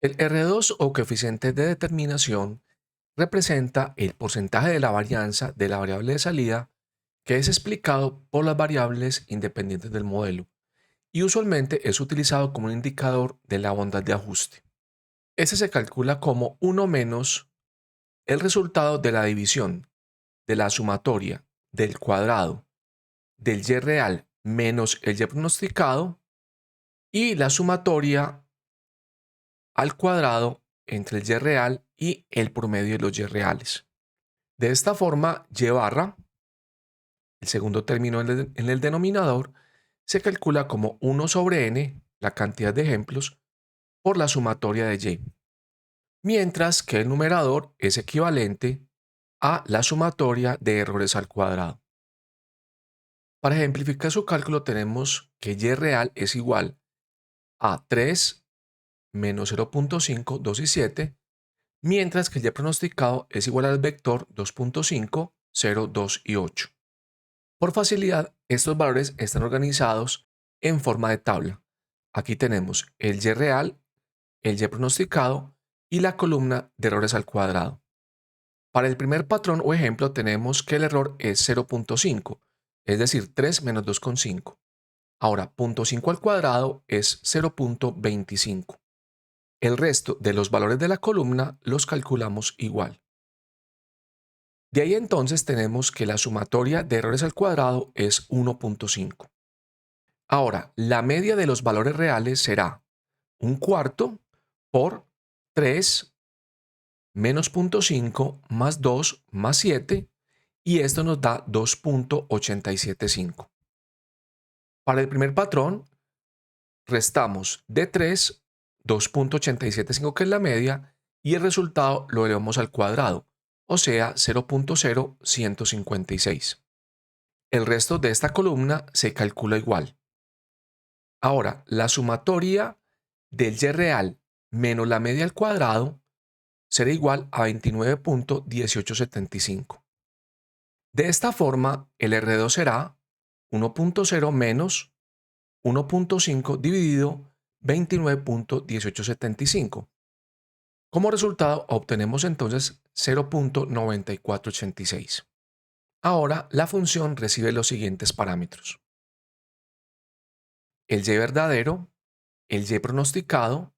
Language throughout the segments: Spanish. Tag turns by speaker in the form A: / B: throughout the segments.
A: El R2 o coeficiente de determinación representa el porcentaje de la varianza de la variable de salida que es explicado por las variables independientes del modelo y usualmente es utilizado como un indicador de la bondad de ajuste. Este se calcula como 1 menos el resultado de la división de la sumatoria del cuadrado del y real menos el y pronosticado y la sumatoria al cuadrado entre el y real y el promedio de los y reales. De esta forma, y barra, el segundo término en el denominador, se calcula como 1 sobre n, la cantidad de ejemplos, por la sumatoria de y, mientras que el numerador es equivalente a la sumatoria de errores al cuadrado. Para ejemplificar su cálculo tenemos que y real es igual a 3 menos 0.5, 2 y 7, mientras que el y pronosticado es igual al vector 2.5, 0, 2 y 8. Por facilidad, estos valores están organizados en forma de tabla. Aquí tenemos el y real, el y pronosticado y la columna de errores al cuadrado. Para el primer patrón o ejemplo tenemos que el error es 0.5, es decir, 3 menos 2,5. Ahora, 0.5 al cuadrado es 0.25. El resto de los valores de la columna los calculamos igual. De ahí entonces tenemos que la sumatoria de errores al cuadrado es 1.5. Ahora, la media de los valores reales será un cuarto por 3 menos 0.5 más 2 más 7 y esto nos da 2.875. Para el primer patrón, restamos de 3 2.875 que es la media y el resultado lo elevamos al cuadrado, o sea 0.0156. El resto de esta columna se calcula igual. Ahora, la sumatoria del y real menos la media al cuadrado será igual a 29.1875. De esta forma, el R2 será 1.0 menos 1.5 dividido 29.1875. Como resultado, obtenemos entonces 0.9486. Ahora, la función recibe los siguientes parámetros: el y verdadero, el y pronosticado,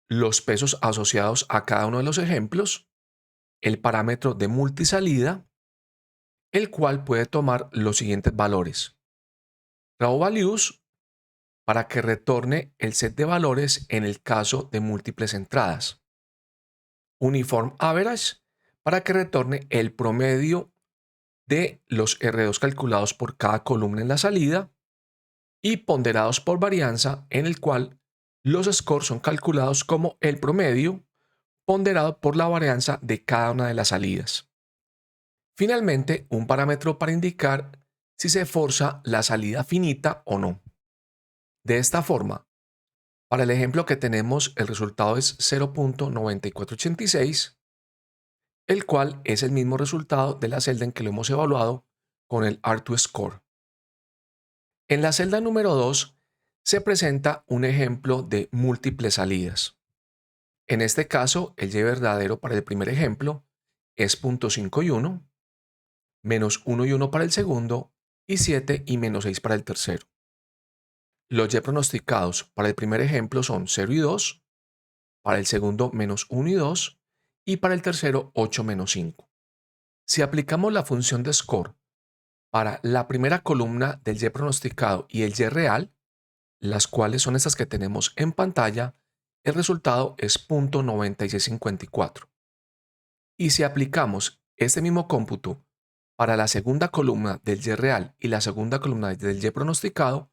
A: los pesos asociados a cada uno de los ejemplos, el parámetro de multisalida, el cual puede tomar los siguientes valores: raw values, para que retorne el set de valores en el caso de múltiples entradas; uniform average, para que retorne el promedio de los R2 calculados por cada columna en la salida; y ponderados por varianza, en el cual los scores son calculados como el promedio ponderado por la varianza de cada una de las salidas. Finalmente, un parámetro para indicar si se forza la salida finita o no. De esta forma, para el ejemplo que tenemos, el resultado es 0.9486, el cual es el mismo resultado de la celda en que lo hemos evaluado con el R2Score. En la celda número 2 se presenta un ejemplo de múltiples salidas. En este caso, el y verdadero para el primer ejemplo es 0.5 y 1, menos 1 y 1 para el segundo y 7 y menos 6 para el tercero. Los y pronosticados para el primer ejemplo son 0 y 2, para el segundo menos 1 y 2 y para el tercero 8 menos 5. Si aplicamos la función de score para la primera columna del y pronosticado y el y real, las cuales son estas que tenemos en pantalla, el resultado es 0.9654. Y si aplicamos este mismo cómputo para la segunda columna del y real y la segunda columna del y pronosticado,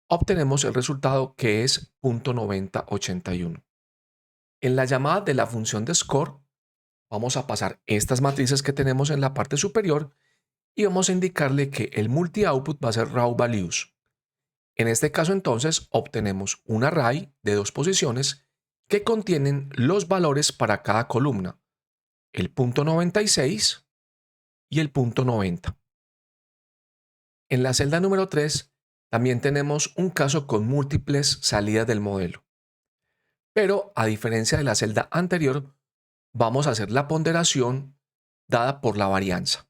A: obtenemos el resultado que es 0.9081. En la llamada de la función de score, vamos a pasar estas matrices que tenemos en la parte superior y vamos a indicarle que el multi-output va a ser raw values. En este caso entonces obtenemos un array de dos posiciones que contienen los valores para cada columna, el punto 96 y el punto 90. En la celda número 3 también tenemos un caso con múltiples salidas del modelo. pero a diferencia de la celda anterior, vamos a hacer la ponderación dada por la varianza.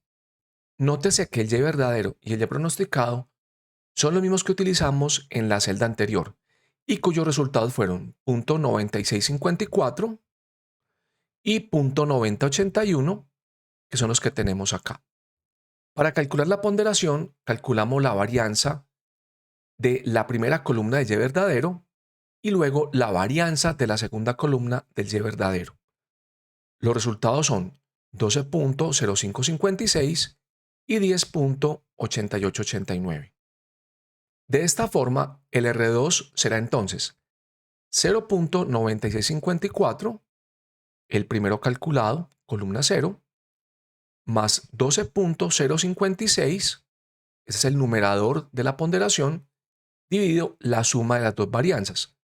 A: Nótese que el Y verdadero y el Y pronosticado son los mismos que utilizamos en la celda anterior y cuyos resultados fueron .9654 y .9081, que son los que tenemos acá. Para calcular la ponderación, calculamos la varianza de la primera columna del Y verdadero y luego la varianza de la segunda columna del Y verdadero. Los resultados son 12.0556 y 10.8889. De esta forma, el R2 será entonces 0.9654, el primero calculado, columna 0, más 12.056, ese es el numerador de la ponderación, dividido la suma de las dos varianzas,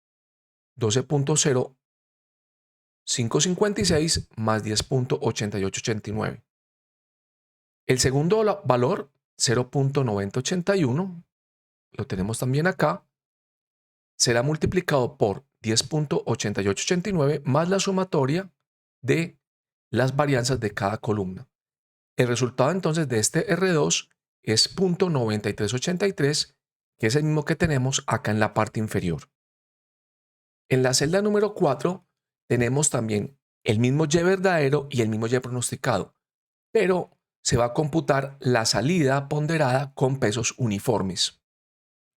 A: 12.0556 más 10.8889. El segundo valor, 0.9081, lo tenemos también acá, será multiplicado por 10.8889 más la sumatoria de las varianzas de cada columna. El resultado entonces de este R2 es .9383, que es el mismo que tenemos acá en la parte inferior. En la celda número 4 tenemos también el mismo Y verdadero y el mismo Y pronosticado, pero se va a computar la salida ponderada con pesos uniformes.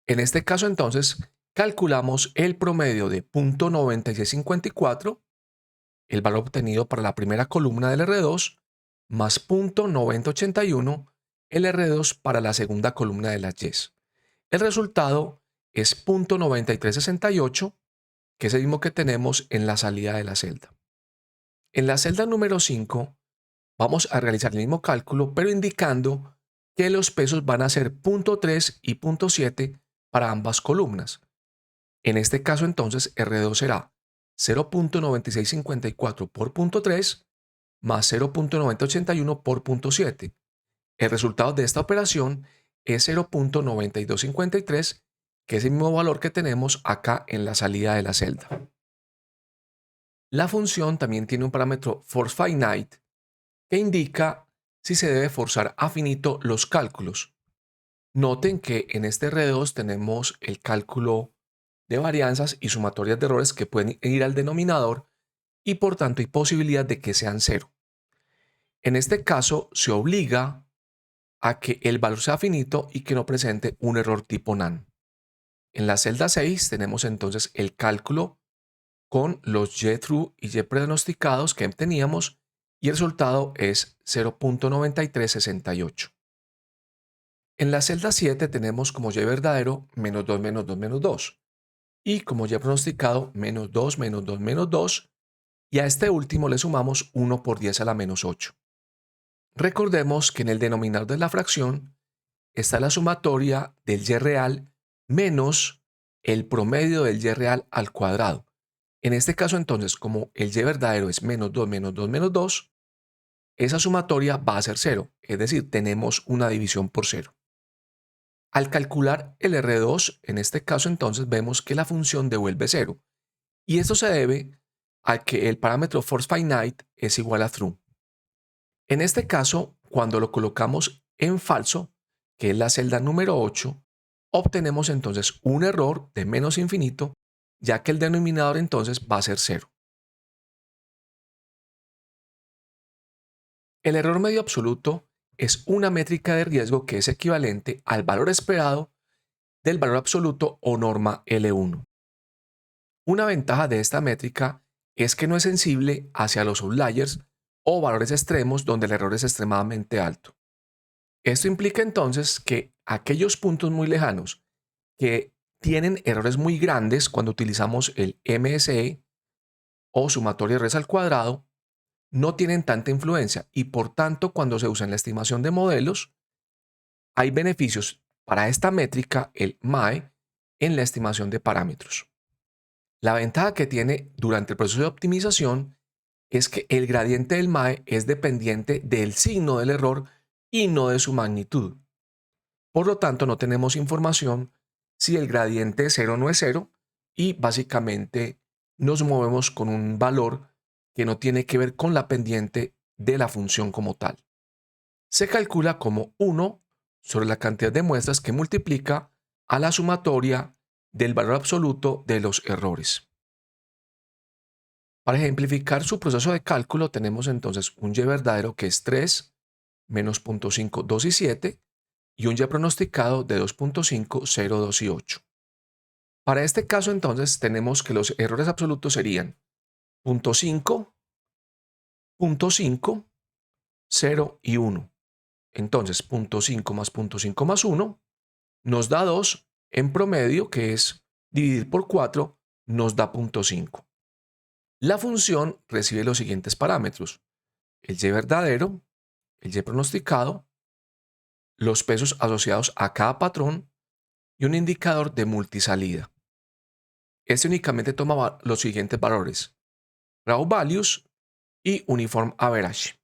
A: En este caso entonces calculamos el promedio de .9654, el valor obtenido para la primera columna del R2, más .9081, el R2 para la segunda columna de las Ys. El resultado es .9368, que es el mismo que tenemos en la salida de la celda. En la celda número 5 vamos a realizar el mismo cálculo, pero indicando que los pesos van a ser .3 y .7 para ambas columnas. En este caso entonces R2 será 0.9654 por .3 más 0.9081 por .7. El resultado de esta operación es 0.9253, que es el mismo valor que tenemos acá en la salida de la celda. La función también tiene un parámetro forceFinite que indica si se debe forzar a finito los cálculos. Noten que en este R2 tenemos el cálculo de varianzas y sumatorias de errores que pueden ir al denominador y por tanto hay posibilidad de que sean cero. En este caso se obliga a que el valor sea finito y que no presente un error tipo NaN. En la celda 6 tenemos entonces el cálculo con los Y true y Y pronosticados que teníamos y el resultado es 0.9368. En la celda 7 tenemos como Y verdadero menos 2, menos 2, menos 2 y como Y pronosticado menos 2, menos 2, menos 2 y a este último le sumamos 1 por 10 a la menos 8. Recordemos que en el denominador de la fracción está la sumatoria del Y real menos el promedio del Y real al cuadrado. En este caso entonces, como el Y verdadero es menos 2, menos 2, menos 2, esa sumatoria va a ser 0, es decir, tenemos una división por 0. Al calcular el R2, en este caso entonces vemos que la función devuelve 0, y esto se debe a que el parámetro forceFinite es igual a true. En este caso, cuando lo colocamos en falso, que es la celda número 8, obtenemos entonces un error de menos infinito, ya que el denominador entonces va a ser 0. El error medio absoluto es una métrica de riesgo que es equivalente al valor esperado del valor absoluto o norma L1. Una ventaja de esta métrica es que no es sensible hacia los outliers o valores extremos donde el error es extremadamente alto. Esto implica entonces que aquellos puntos muy lejanos que tienen errores muy grandes cuando utilizamos el MSE o sumatoria de errores al cuadrado no tienen tanta influencia y por tanto cuando se usa en la estimación de modelos hay beneficios para esta métrica, el MAE, en la estimación de parámetros. La ventaja que tiene durante el proceso de optimización es que el gradiente del MAE es dependiente del signo del error y no de su magnitud. Por lo tanto, no tenemos información si el gradiente es 0 o no es 0 y básicamente nos movemos con un valor que no tiene que ver con la pendiente de la función como tal. Se calcula como 1 sobre la cantidad de muestras que multiplica a la sumatoria del valor absoluto de los errores. Para ejemplificar su proceso de cálculo tenemos entonces un y verdadero que es 3 menos 0.5, 2 y 7 y un y pronosticado de 2.5, 0, 2 y 8. Para este caso entonces tenemos que los errores absolutos serían 0.5, 0.5, 0 y 1. Entonces 0.5 más 0.5 más 1 nos da 2 en promedio, que es dividir por 4, nos da 0.5. La función recibe los siguientes parámetros: el y verdadero, el y pronosticado, los pesos asociados a cada patrón y un indicador de multisalida. Este únicamente toma los siguientes valores: raw values y uniform average.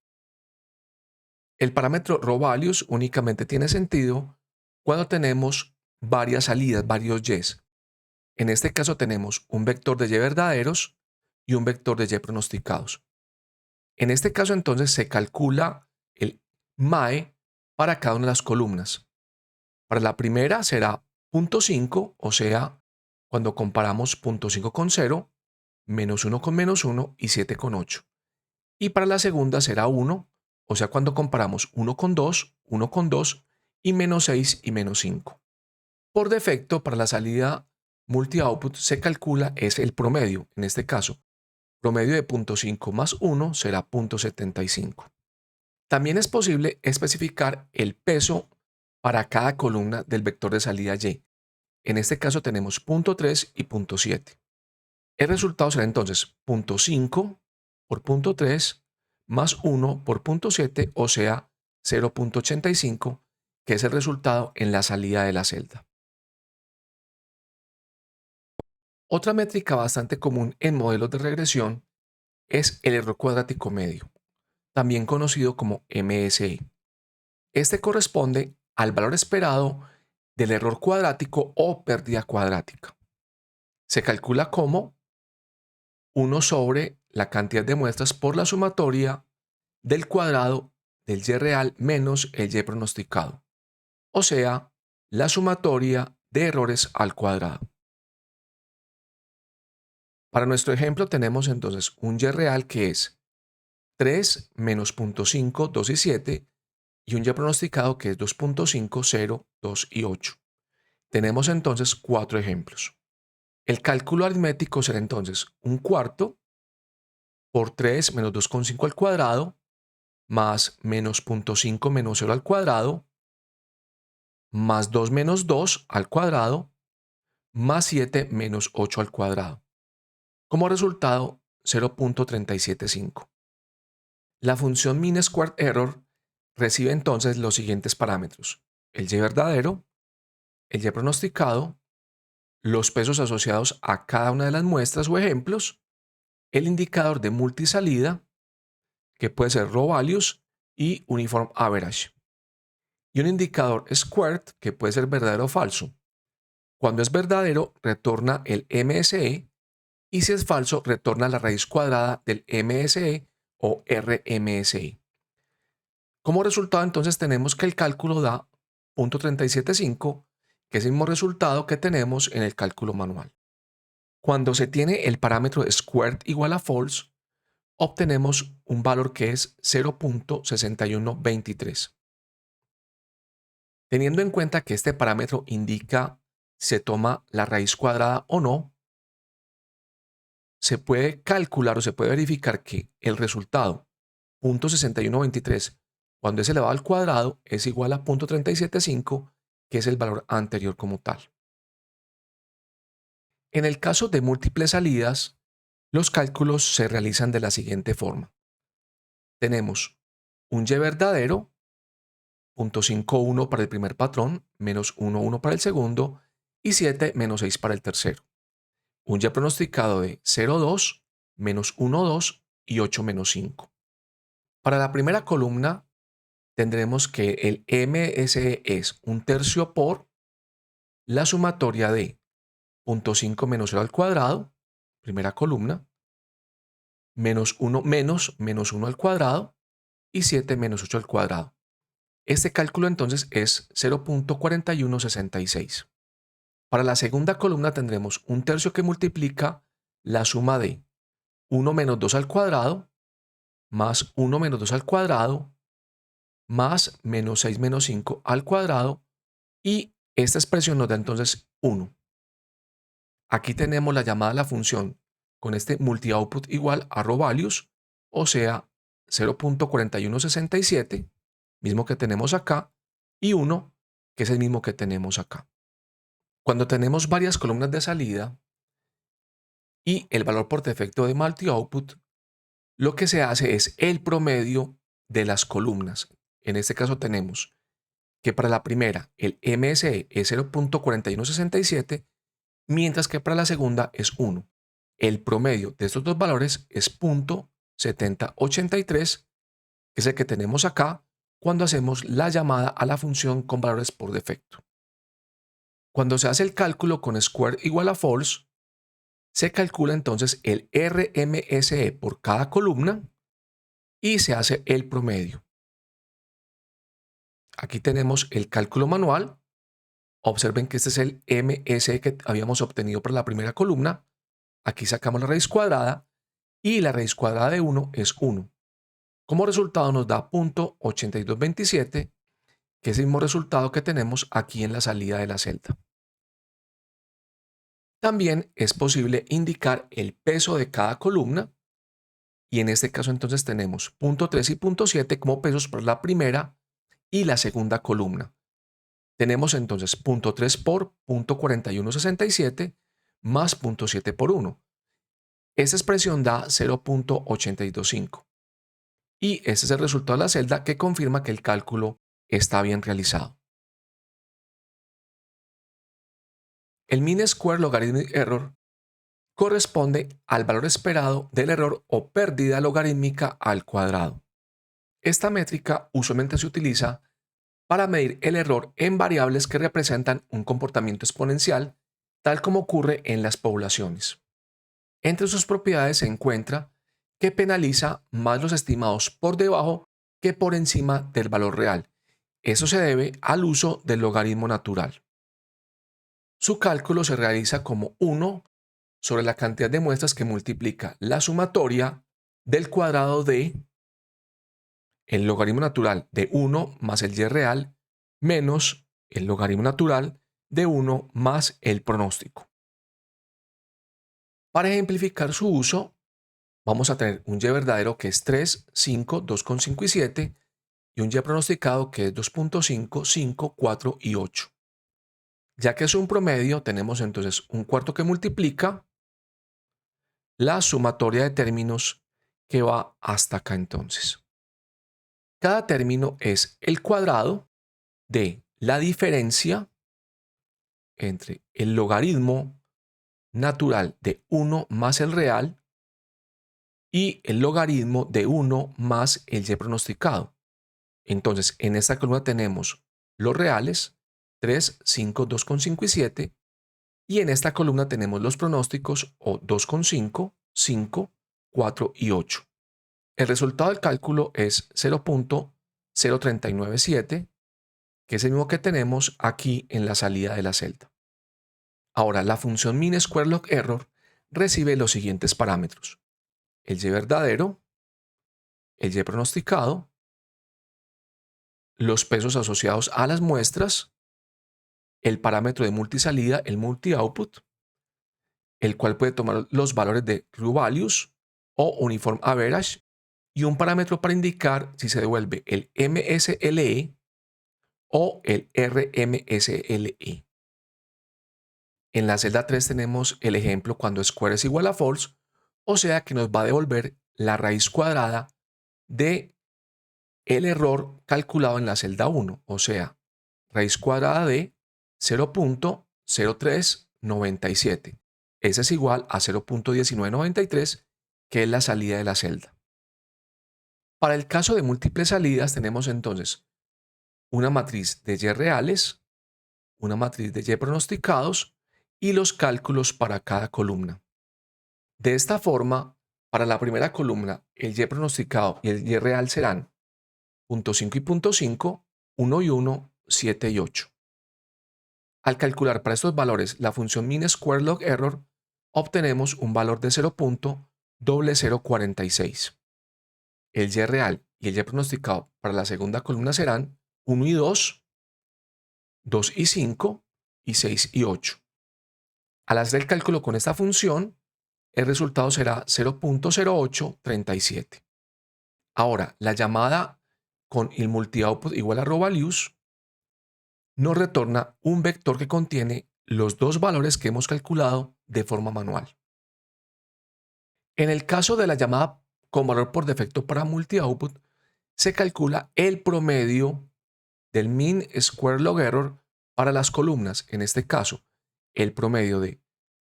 A: El parámetro raw values únicamente tiene sentido cuando tenemos varias salidas, varios y's. En este caso tenemos un vector de y verdaderos y un vector de y pronosticados. En este caso entonces se calcula el MAE para cada una de las columnas. Para la primera será 0.5, o sea, cuando comparamos 0.5 con 0, menos 1 con menos 1 y 7 con 8. Y para la segunda será 1, o sea, cuando comparamos 1 con 2, 1 con 2 y menos 6 y menos 5. Por defecto, para la salida multi-output se calcula es el promedio. En este caso, promedio de 0.5 más 1 será 0.75. También es posible especificar el peso para cada columna del vector de salida y. En este caso tenemos 0.3 y 0.7. El resultado será entonces 0.5 por 0.3 más 1 por 0.7, o sea, 0.85, que es el resultado en la salida de la celda. Otra métrica bastante común en modelos de regresión es el error cuadrático medio, también conocido como MSE. Este corresponde al valor esperado del error cuadrático o pérdida cuadrática. Se calcula como 1 sobre la cantidad de muestras por la sumatoria del cuadrado del y real menos el y pronosticado, o sea, la sumatoria de errores al cuadrado. Para nuestro ejemplo tenemos entonces un y real que es 3 menos 0.5, 2 y 7, y un y pronosticado que es 2.5, 0, 2 y 8. Tenemos entonces 4 ejemplos. El cálculo aritmético será entonces un cuarto por 3 menos 2.5 al cuadrado más menos 0.5 menos 0 al cuadrado más 2 menos 2 al cuadrado más 7 menos 8 al cuadrado. Como resultado, 0.375. La función mean squared error recibe entonces los siguientes parámetros: el y verdadero, el y pronosticado, los pesos asociados a cada una de las muestras o ejemplos, el indicador de multisalida, que puede ser raw values, y uniform average, y un indicador squared, que puede ser verdadero o falso. Cuando es verdadero, retorna el MSE, y si es falso, retorna la raíz cuadrada del MSE o RMSE. Como resultado, entonces tenemos que el cálculo da 0.375, que es el mismo resultado que tenemos en el cálculo manual. Cuando se tiene el parámetro squared igual a false, obtenemos un valor que es 0.6123. Teniendo en cuenta que este parámetro indica si se toma la raíz cuadrada o no, se puede calcular o se puede verificar que el resultado 0.6123 cuando es elevado al cuadrado es igual a 0.375, que es el valor anterior como tal. En el caso de múltiples salidas, los cálculos se realizan de la siguiente forma. Tenemos un y verdadero, 0.51 para el primer patrón, menos 1,1 para el segundo y 7 menos 6 para el tercero. Un y pronosticado de 0,2, menos 1,2 y 8 menos 5. Para la primera columna tendremos que el MSE es un tercio por la sumatoria de 0.5 menos 0 al cuadrado primera columna, menos 1 menos menos 1 al cuadrado y 7 menos 8 al cuadrado. Este cálculo entonces es 0.4166. Para la segunda columna tendremos un tercio que multiplica la suma de 1 menos 2 al cuadrado más 1 menos 2 al cuadrado más menos 6 menos 5 al cuadrado, y esta expresión nos da entonces 1. Aquí tenemos la llamada a la función con este multi-output igual a rovalues, o sea, 0.4167, mismo que tenemos acá, y 1, que es el mismo que tenemos acá. Cuando tenemos varias columnas de salida y el valor por defecto de multi-output, lo que se hace es el promedio de las columnas. En este caso tenemos que para la primera el MSE es 0.4167, mientras que para la segunda es 1. El promedio de estos dos valores es 0.7083, que es el que tenemos acá cuando hacemos la llamada a la función con valores por defecto. Cuando se hace el cálculo con square igual a false, se calcula entonces el RMSE por cada columna y se hace el promedio. Aquí tenemos el cálculo manual. Observen que este es el MSE que habíamos obtenido para la primera columna. Aquí sacamos la raíz cuadrada y la raíz cuadrada de 1 es 1. Como resultado nos da 0.8227, que es el mismo resultado que tenemos aquí en la salida de la celda. También es posible indicar el peso de cada columna, y en este caso entonces tenemos 0.3 y 0.7 como pesos para la primera y la segunda columna. Tenemos entonces 0.3 por 0.4167 más 0.7 por 1. Esta expresión da 0.825. Y este es el resultado de la celda que confirma que el cálculo está bien realizado. El mean square logarithmic error corresponde al valor esperado del error o pérdida logarítmica al cuadrado. Esta métrica usualmente se utiliza para medir el error en variables que representan un comportamiento exponencial, tal como ocurre en las poblaciones. Entre sus propiedades se encuentra que penaliza más los estimados por debajo que por encima del valor real. Eso se debe al uso del logaritmo natural. Su cálculo se realiza como 1 sobre la cantidad de muestras que multiplica la sumatoria del cuadrado de el logaritmo natural de 1 más el y real menos el logaritmo natural de 1 más el pronóstico. Para ejemplificar su uso, vamos a tener un y verdadero que es 3, 5, 2,5 y 7, y un y pronosticado que es 2,5, 5, 4 y 8. Ya que es un promedio, tenemos entonces un cuarto que multiplica la sumatoria de términos que va hasta acá entonces. Cada término es el cuadrado de la diferencia entre el logaritmo natural de 1 más el real y el logaritmo de 1 más el y pronosticado. Entonces, en esta columna tenemos los reales, 3, 5, 2,5 y 7, y en esta columna tenemos los pronósticos, o 2,5, 5, 4 y 8. El resultado del cálculo es 0.0397, que es el mismo que tenemos aquí en la salida de la celda. Ahora, la función mean square log error recibe los siguientes parámetros: el y verdadero, el y pronosticado, los pesos asociados a las muestras, el parámetro de multisalida, el multi-output, el cual puede tomar los valores de true values o uniform average, y un parámetro para indicar si se devuelve el MSLE o el RMSLE. En la celda 3 tenemos el ejemplo cuando square es igual a false, o sea que nos va a devolver la raíz cuadrada de el error calculado en la celda 1, o sea, raíz cuadrada de 0.0397. Ese es igual a 0.1993, que es la salida de la celda. Para el caso de múltiples salidas tenemos entonces una matriz de y reales, una matriz de y pronosticados y los cálculos para cada columna. De esta forma, para la primera columna, el Y pronosticado y el Y real serán 0.5 y 0.5, 1 y 1, 7 y 8. Al calcular para estos valores la función mean square log error, obtenemos un valor de 0.0046. El Y real y el Y pronosticado para la segunda columna serán 1 y 2, 2 y 5 y 6 y 8. Al hacer el cálculo con esta función, el resultado será 0.0837. Ahora, la llamada con el multioutput igual a rhovalues nos retorna un vector que contiene los dos valores que hemos calculado de forma manual. En el caso de la llamada con valor por defecto para multioutput, se calcula el promedio del mean square log error para las columnas, en este caso, el promedio de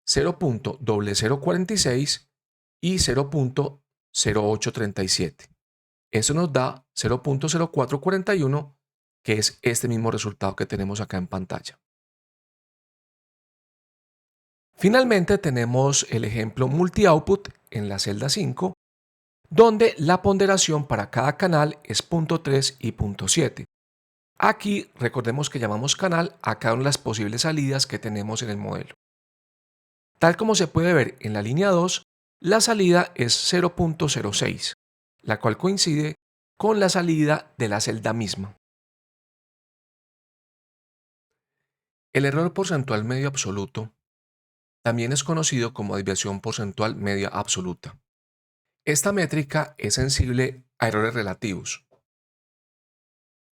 A: 0.0046 y 0.0837. Eso nos da 0.0441, que es este mismo resultado que tenemos acá en pantalla. Finalmente tenemos el ejemplo multi-output en la celda 5, donde la ponderación para cada canal es 0.3 y 0.7. Aquí recordemos que llamamos canal a cada una de las posibles salidas que tenemos en el modelo. Tal como se puede ver en la línea 2, la salida es 0.06, la cual coincide con la salida de la celda misma. El error porcentual medio absoluto también es conocido como desviación porcentual media absoluta. Esta métrica es sensible a errores relativos,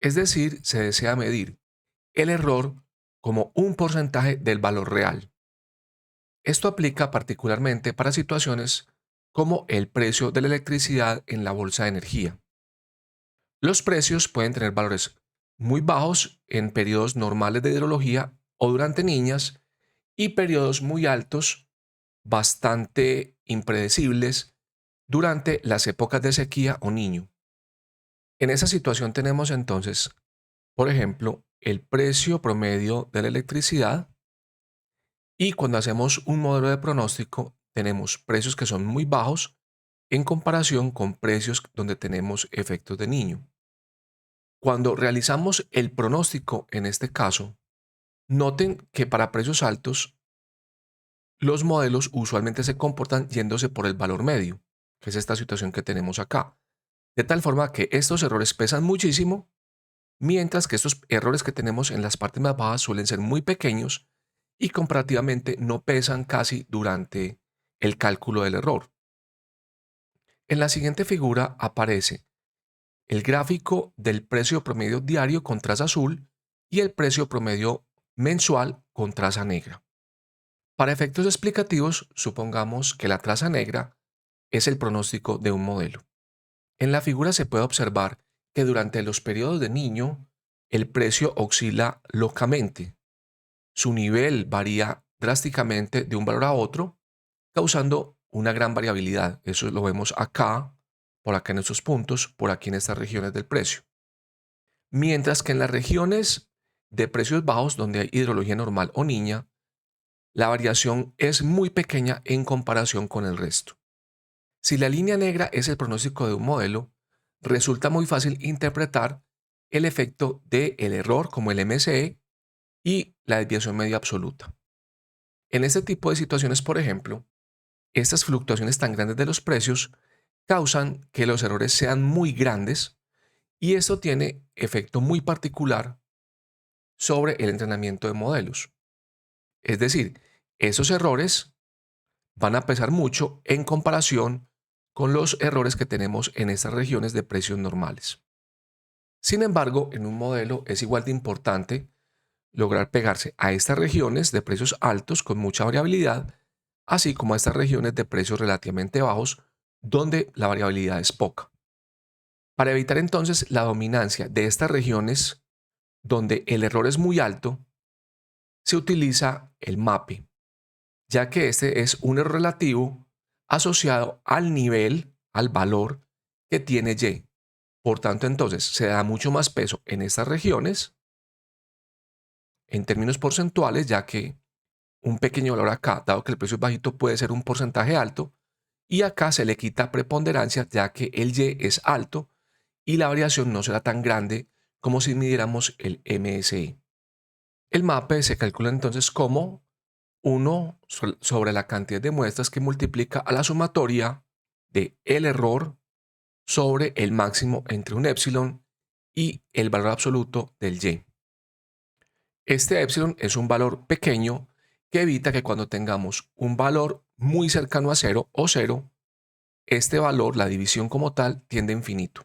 A: es decir, se desea medir el error como un porcentaje del valor real. Esto aplica particularmente para situaciones como el precio de la electricidad en la bolsa de energía. Los precios pueden tener valores muy bajos en periodos normales de hidrología o durante niñas y periodos muy altos, bastante impredecibles, durante las épocas de sequía o niño. En esa situación tenemos entonces, por ejemplo, el precio promedio de la electricidad y cuando hacemos un modelo de pronóstico tenemos precios que son muy bajos en comparación con precios donde tenemos efectos de niño. Cuando realizamos el pronóstico en este caso, noten que para precios altos los modelos usualmente se comportan yéndose por el valor medio, que es esta situación que tenemos acá. De tal forma que estos errores pesan muchísimo, mientras que estos errores que tenemos en las partes más bajas suelen ser muy pequeños y comparativamente no pesan casi durante el cálculo del error. En la siguiente figura aparece el gráfico del precio promedio diario con traza azul y el precio promedio mensual con traza negra. Para efectos explicativos, supongamos que la traza negra es el pronóstico de un modelo. En la figura se puede observar que durante los periodos de niño el precio oscila locamente. Su nivel varía drásticamente de un valor a otro, causando una gran variabilidad. Eso lo vemos acá, por acá en estos puntos, por aquí en estas regiones del precio. Mientras que en las regiones de precios bajos, donde hay hidrología normal o niña, la variación es muy pequeña en comparación con el resto. Si la línea negra es el pronóstico de un modelo, resulta muy fácil interpretar el efecto del error como el MSE y la desviación media absoluta. En este tipo de situaciones, por ejemplo, estas fluctuaciones tan grandes de los precios causan que los errores sean muy grandes y esto tiene efecto muy particular sobre el entrenamiento de modelos. Es decir, esos errores van a pesar mucho en comparación con los errores que tenemos en estas regiones de precios normales. Sin embargo, en un modelo es igual de importante lograr pegarse a estas regiones de precios altos con mucha variabilidad, así como a estas regiones de precios relativamente bajos, donde la variabilidad es poca. Para evitar entonces la dominancia de estas regiones donde el error es muy alto, se utiliza el MAPE, ya que este es un error relativo asociado al nivel, al valor que tiene Y. Por tanto, entonces se da mucho más peso en estas regiones en términos porcentuales, ya que un pequeño valor acá, dado que el precio es bajito, puede ser un porcentaje alto, Y acá se le quita preponderancia ya que el y es alto y la variación no será tan grande como si midiéramos el MSI. El MAPE se calcula entonces como 1 sobre la cantidad de muestras que multiplica a la sumatoria de el error sobre el máximo entre un epsilon y el valor absoluto del y. Este epsilon es un valor pequeño que evita que cuando tengamos un valor muy cercano a 0 o 0, este valor, la división como tal, tiende a infinito.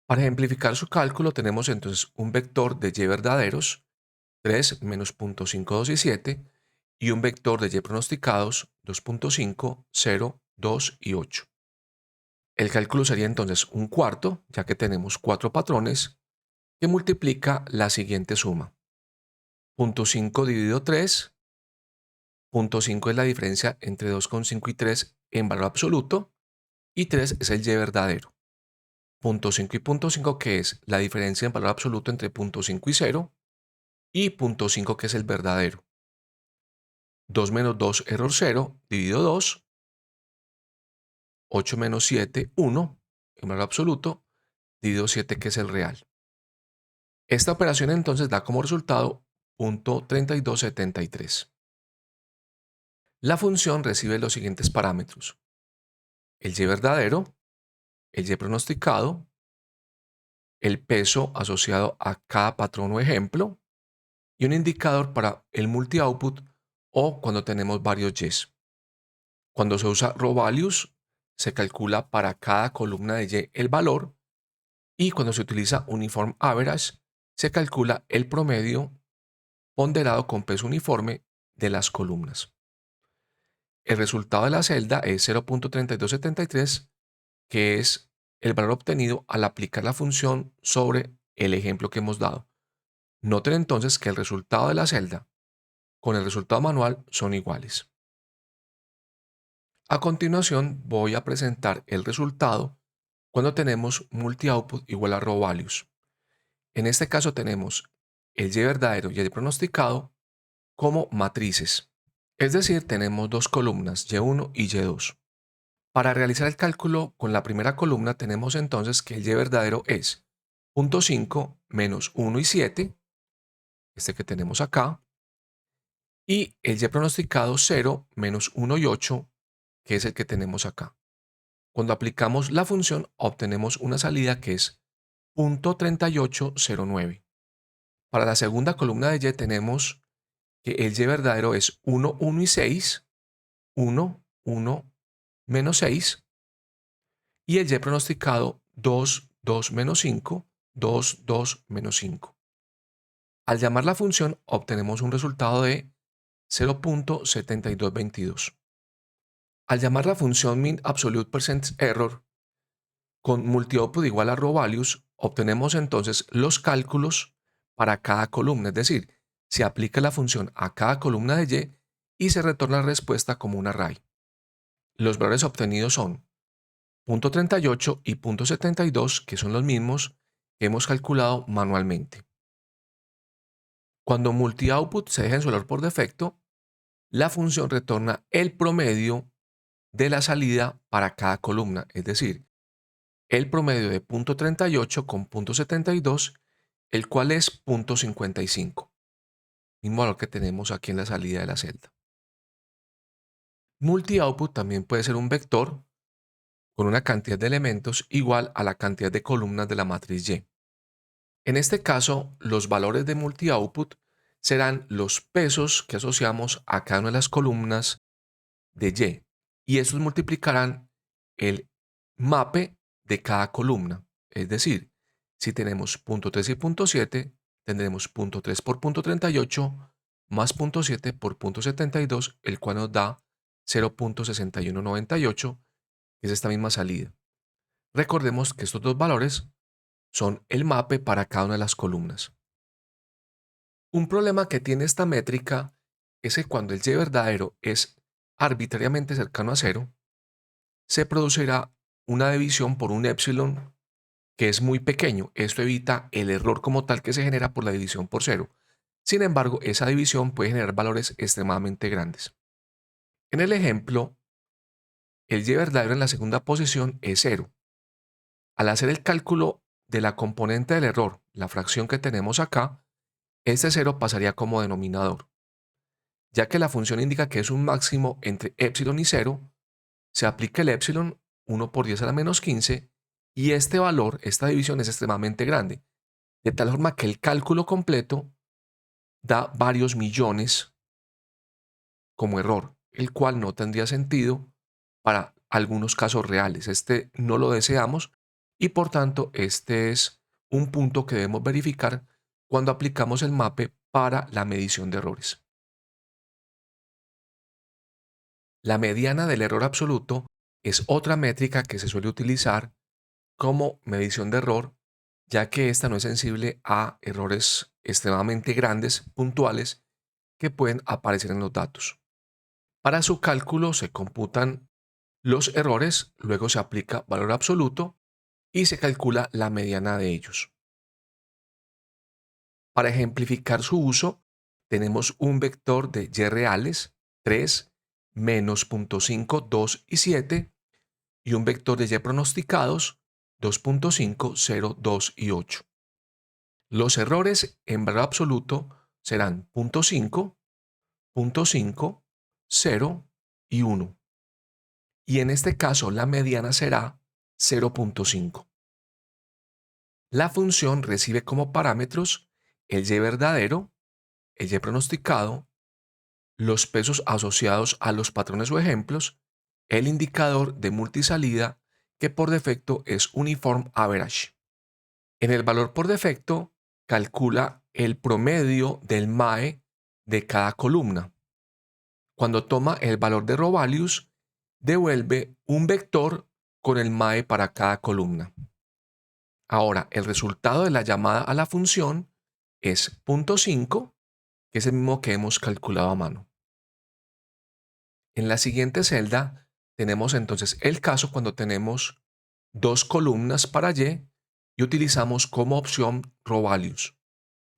A: Para ejemplificar su cálculo tenemos entonces un vector de y verdaderos, 3 menos 0.5, 2 y 7, y un vector de y pronosticados, 2.5, 0, 2 y 8. El cálculo sería entonces un cuarto, ya que tenemos 4 patrones, que multiplica la siguiente suma. 0.5 dividido 3, 0.5 es la diferencia entre 2,5 y 3 en valor absoluto, y 3 es el y verdadero. 0.5 y 0.5 que es la diferencia en valor absoluto entre 0.5 y 0, y 0.5 que es el verdadero. 2 menos 2, error 0, dividido 2, 8 menos 7, 1, en valor absoluto, dividido 7 que es el real. Esta operación entonces da como resultado 0.3273. La función recibe los siguientes parámetros: el y verdadero, el y pronosticado, el peso asociado a cada patrón o ejemplo, y un indicador para el multi-output o cuando tenemos varios y's. Cuando se usa raw values, se calcula para cada columna de y el valor, y cuando se utiliza uniform average, se calcula el promedio ponderado con peso uniforme de las columnas. El resultado de la celda es 0.3273, que es el valor obtenido al aplicar la función sobre el ejemplo que hemos dado. Noten entonces que el resultado de la celda con el resultado manual son iguales. A continuación voy a presentar el resultado cuando tenemos multi-output igual a raw values. En este caso tenemos el y verdadero y el pronosticado como matrices. Es decir, tenemos dos columnas, y1 y y2. Para realizar el cálculo con la primera columna tenemos entonces que el y verdadero es 0.5 menos 1 y 7, este que tenemos acá, y el y pronosticado 0 menos 1 y 8, que es el que tenemos acá. Cuando aplicamos la función obtenemos una salida que es 0.3809. Para la segunda columna de y tenemos que el y verdadero es 1, 1 y 6, 1, 1, menos 6, y el y pronosticado 2, 2 menos 5, 2, 2 menos 5. Al llamar la función obtenemos un resultado de 0.7222. Al llamar la función min absolute percent error con multi-output igual a raw values, obtenemos entonces los cálculos para cada columna, es decir, se aplica la función a cada columna de y se retorna la respuesta como un array. Los valores obtenidos son 0.38 y 0.72, que son los mismos que hemos calculado manualmente. Cuando multi-output se deja en su valor por defecto, la función retorna el promedio de la salida para cada columna, es decir, el promedio de 0.38 con 0.72, el cual es 0.55, mismo valor que tenemos aquí en la salida de la celda. Multi-output también puede ser un vector con una cantidad de elementos igual a la cantidad de columnas de la matriz Y. En este caso, los valores de multi-output serán los pesos que asociamos a cada una de las columnas de y estos multiplicarán el mape de cada columna. Es decir, si tenemos 0.3 y 0.7, tendremos 0.3 por 0.38 más 0.7 por 0.72, el cual nos da 0.6198, que es esta misma salida. Recordemos que estos dos valores son el mape para cada una de las columnas. Un problema que tiene esta métrica es que cuando el y verdadero es arbitrariamente cercano a 0, se producirá una división por un epsilon que es muy pequeño. Esto evita el error como tal que se genera por la división por 0. Sin embargo, esa división puede generar valores extremadamente grandes. En el ejemplo, el y verdadero en la segunda posición es 0. Al hacer el cálculo de la componente del error, la fracción que tenemos acá, este 0 pasaría como denominador. Ya que la función indica que es un máximo entre epsilon y 0, se aplica el epsilon 1 por 10 a la menos 15 y este valor, esta división es extremadamente grande, de tal forma que el cálculo completo da varios millones como error, el cual no tendría sentido para algunos casos reales. Este no lo deseamos y por tanto este es un punto que debemos verificar cuando aplicamos el MAPE para la medición de errores. La mediana del error absoluto es otra métrica que se suele utilizar como medición de error, ya que esta no es sensible a errores extremadamente grandes, puntuales, que pueden aparecer en los datos. Para su cálculo se computan los errores, luego se aplica valor absoluto y se calcula la mediana de ellos. Para ejemplificar su uso, tenemos un vector de y reales, 3, menos 0.5, 2 y 7, y un vector de y pronosticados, 2.5, 0, 2 y 8. Los errores en valor absoluto serán 0.5, 0.5, 0 y 1. Y en este caso la mediana será 0.5. La función recibe como parámetros el y verdadero, el y pronosticado, los pesos asociados a los patrones o ejemplos, el indicador de multisalida que por defecto es Uniform Average. En el valor por defecto calcula el promedio del MAE de cada columna. Cuando toma el valor de row values, devuelve un vector con el MAE para cada columna. Ahora, el resultado de la llamada a la función es 0.5, que es el mismo que hemos calculado a mano. En la siguiente celda tenemos entonces el caso cuando tenemos dos columnas para y utilizamos como opción row values.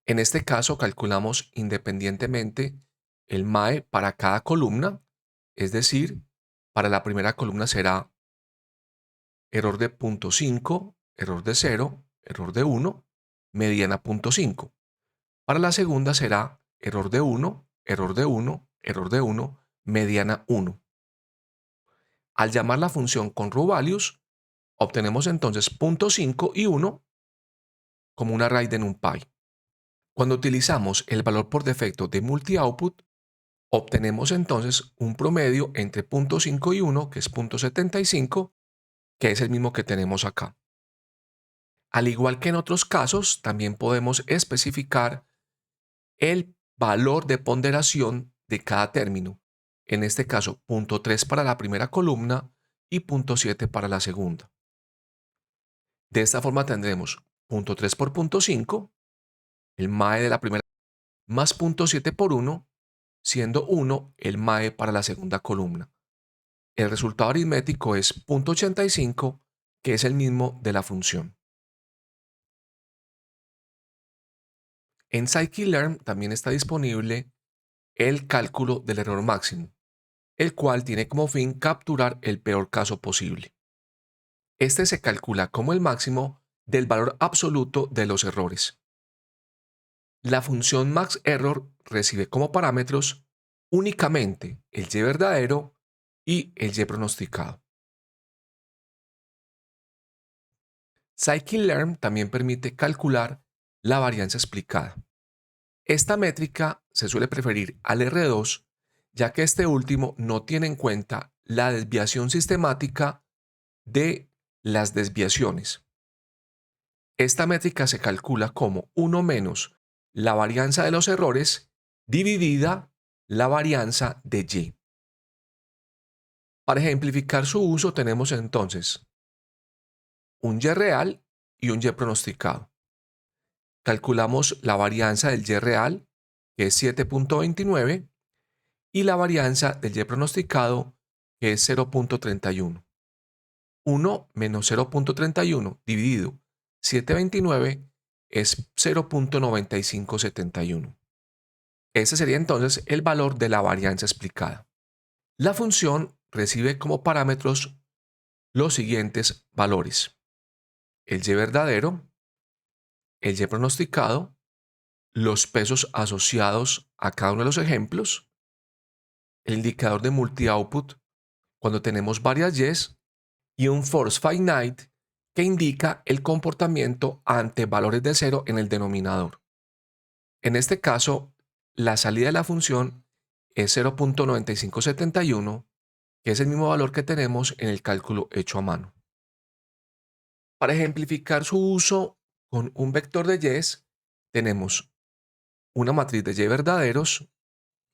A: En este caso calculamos independientemente el MAE para cada columna, es decir, para la primera columna será error de 0.5, error de 0, error de 1, mediana 0.5. Para la segunda será error de 1, error de 1, error de 1, mediana 1. Al llamar la función con row values, obtenemos entonces 0.5 y 1 como una raíz de NumPy. Cuando utilizamos el valor por defecto de multi-output, obtenemos entonces un promedio entre 0.5 y 1, que es 0.75, que es el mismo que tenemos acá. Al igual que en otros casos, también podemos especificar el valor de ponderación de cada término. En este caso, 0.3 para la primera columna y 0.7 para la segunda. De esta forma tendremos 0.3 por 0.5, el MAE de la primera, más 0.7 por 1, siendo 1 el MAE para la segunda columna. El resultado aritmético es 0.85, que es el mismo de la función. En scikit-learn también está disponible el cálculo del error máximo, el cual tiene como fin capturar el peor caso posible. Este se calcula como el máximo del valor absoluto de los errores. La función maxError recibe como parámetros únicamente el y verdadero y el y pronosticado. Scikit-learn también permite calcular la varianza explicada. Esta métrica se suele preferir al R2, ya que este último no tiene en cuenta la desviación sistemática de las desviaciones. Esta métrica se calcula como 1 menos la varianza de los errores dividida la varianza de y. Para ejemplificar su uso tenemos entonces un y real y un y pronosticado. Calculamos la varianza del y real, que es 7.29, y la varianza del y pronosticado, que es 0.31. 1 menos 0.31 dividido 7.29 es 0.9571. Ese sería entonces el valor de la varianza explicada. La función recibe como parámetros los siguientes valores: el Y verdadero, el Y pronosticado, los pesos asociados a cada uno de los ejemplos, el indicador de multi-output cuando tenemos varias Ys y un force finite que indica el comportamiento ante valores de 0 en el denominador. En este caso, la salida de la función es 0.9571, que es el mismo valor que tenemos en el cálculo hecho a mano. Para ejemplificar su uso con un vector de Ys, tenemos una matriz de Y verdaderos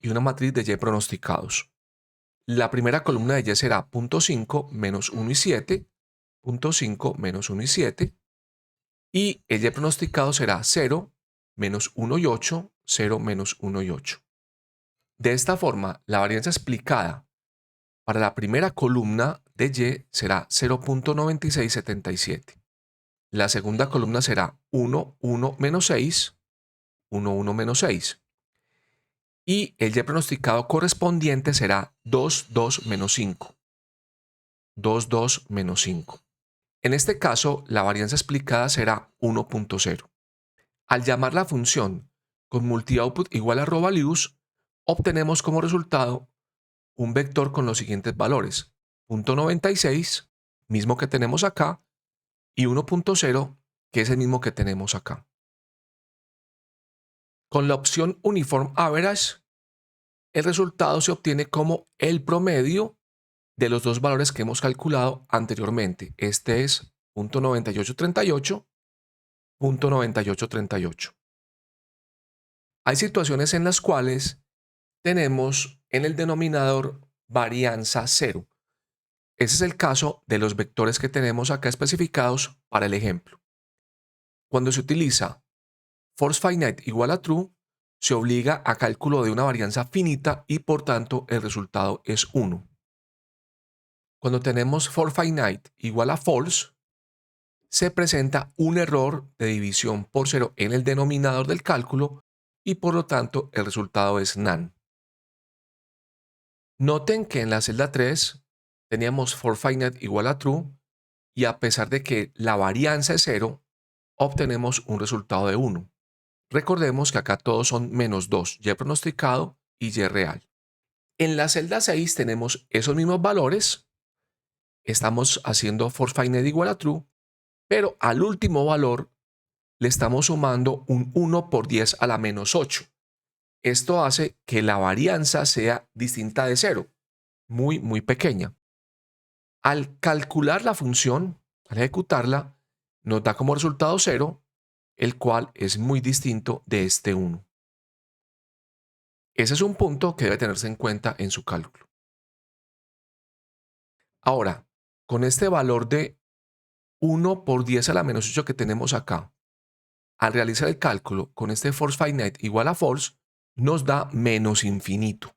A: y una matriz de Y pronosticados. La primera columna de Y será 0.5, menos 1 y 7, 0.5, menos 1 y 7, y el Y pronosticado será 0, menos 1 y 8, 0, menos 1 y 8. De esta forma, la varianza explicada para la primera columna de Y será 0.9677. La segunda columna será 1, 1, menos 6, 1, 1, menos 6. Y el Y pronosticado correspondiente será 2, 2, menos 5. 2, 2, menos 5. En este caso, la varianza explicada será 1.0. Al llamar la función con multi-output igual a rovalues, obtenemos como resultado un vector con los siguientes valores: 0.96, mismo que tenemos acá, y 1.0, que es el mismo que tenemos acá. Con la opción Uniform Average, el resultado se obtiene como el promedio de los dos valores que hemos calculado anteriormente. Este es 0.9838, 0.9838. Hay situaciones en las cuales tenemos en el denominador varianza 0. Ese es el caso de los vectores que tenemos acá especificados para el ejemplo. Cuando se utiliza force finite igual a true, se obliga a cálculo de una varianza finita y por tanto el resultado es 1. Cuando tenemos force finite igual a false, se presenta un error de división por 0 en el denominador del cálculo y por lo tanto el resultado es none. Noten que en la celda 3 teníamos force finite igual a true y a pesar de que la varianza es 0, obtenemos un resultado de 1. Recordemos que acá todos son menos 2, Y pronosticado y Y real. En la celda 6 tenemos esos mismos valores, estamos haciendo force finite igual a true, pero al último valor le estamos sumando un 1 por 10 a la menos 8. Esto hace que la varianza sea distinta de 0, muy pequeña. Al calcular la función, al ejecutarla, nos da como resultado 0, el cual es muy distinto de este 1. Ese es un punto que debe tenerse en cuenta en su cálculo. Ahora, con este valor de 1 por 10 a la menos 8 que tenemos acá, al realizar el cálculo con este force finite igual a false, nos da menos infinito.